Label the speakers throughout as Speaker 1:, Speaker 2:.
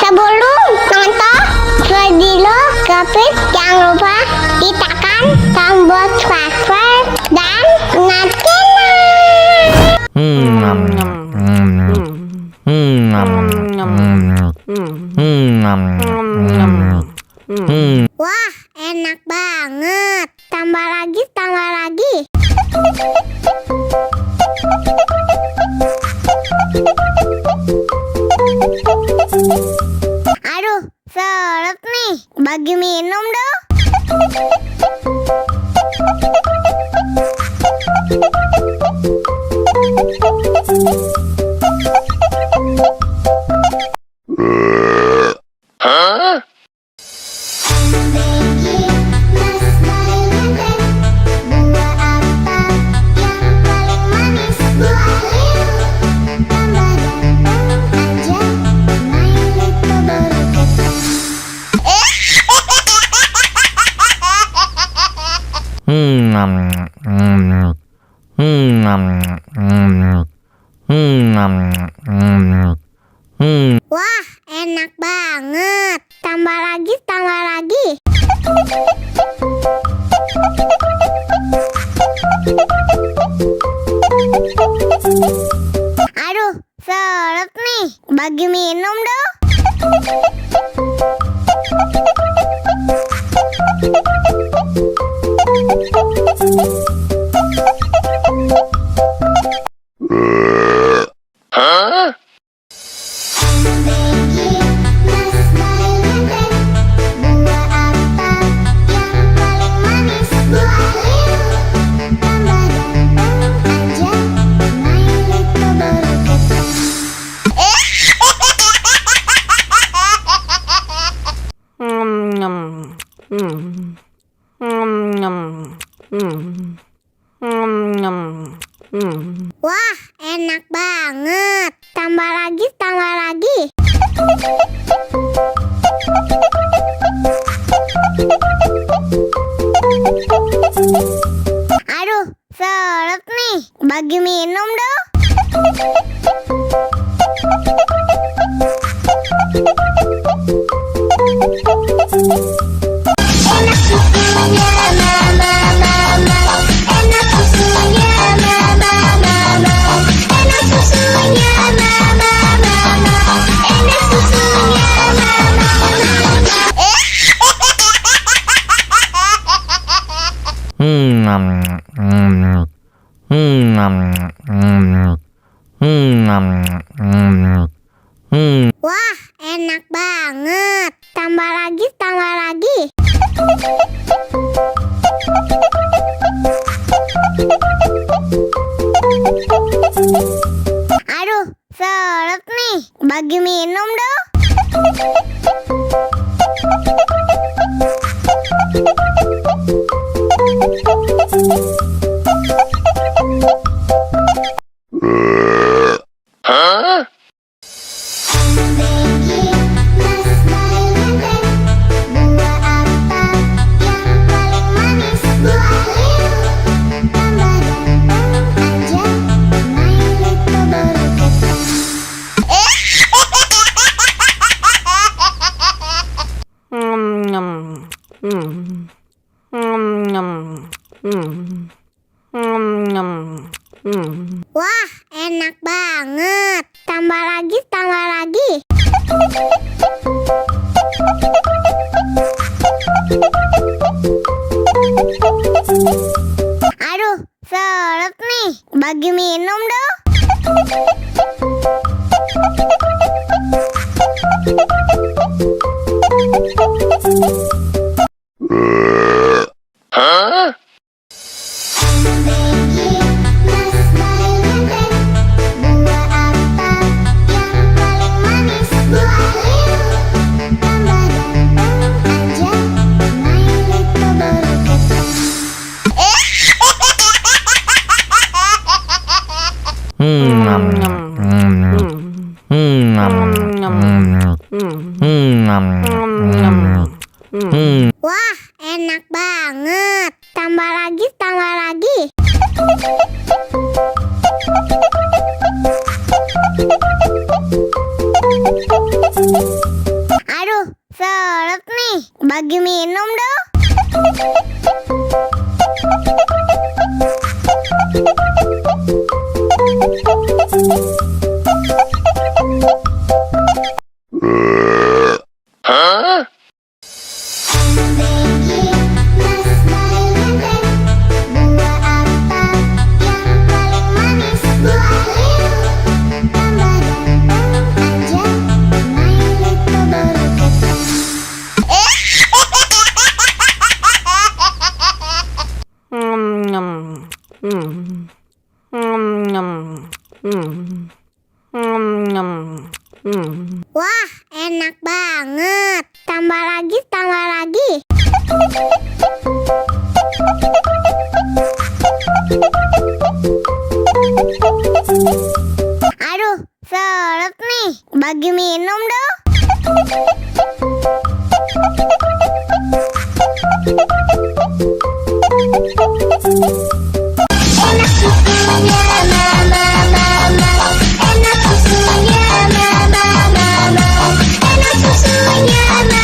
Speaker 1: Sebelum nonton video Kepit, jangan lupa ditekan tombol subscribe dan Wah, enak banget. Tambah lagi, tambah lagi. Aduh, seret nih. Bagi minum dong.
Speaker 2: Hah?
Speaker 1: Wah, enak banget. Tambah lagi, tambah lagi. Aduh, seret nih. Bagi minum dong.
Speaker 2: Hah?
Speaker 1: Wah, enak banget. Tambah lagi, tambah lagi. Aduh, seret nih. Bagi minum dong. Enak susunya mama, mama. Enak susunya mama, mama. Enak susunya mama, mama. Enak susunya mama, Wah, enak banget. Tambah lagi, tambah lagi. Aduh, seret nih. Bagi minum dong.
Speaker 2: Hah?
Speaker 1: Wah, enak banget. Tambah lagi, tambah lagi. Aduh, seret nih. Bagi minum dong.
Speaker 2: Hah?
Speaker 1: Wah, enak banget. Tambah lagi, tambah lagi. bagi minum dong. Wah, enak banget. Tambah lagi, tambah lagi. Aduh, seret nih. Bagi minum dong. Enak susunya mama, mama. Enak susunya mama, mama. Enak susunya mama,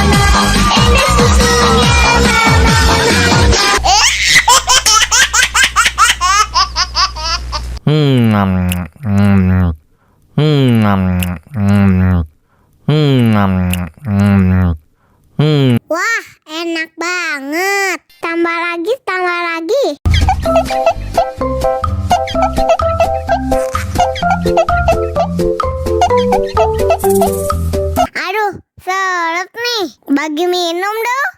Speaker 1: mama. Enak susunya mama, Wah, enak banget. Tambah lagi, tambah lagi. Aduh, seret nih. Bagi minum dong.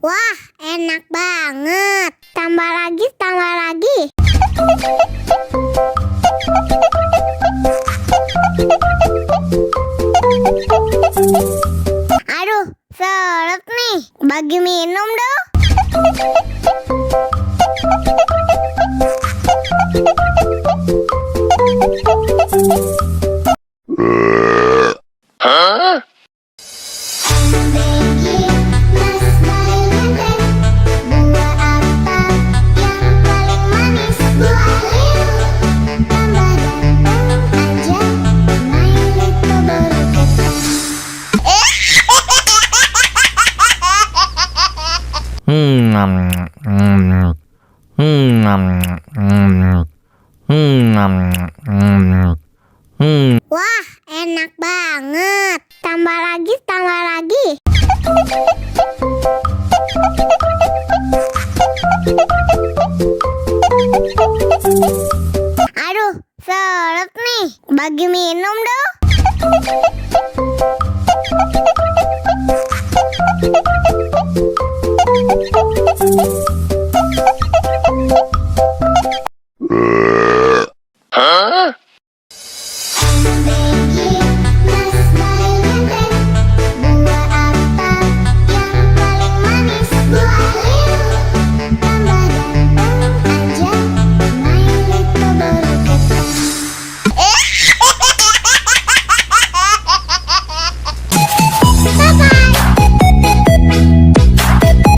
Speaker 1: Wah, enak banget. Tambah lagi, tambah lagi. Aduh, seret nih. Bagi minum dong. Wah, enak banget. Tambah lagi, tambah lagi. Aduh, seret nih. Bagi minum dong.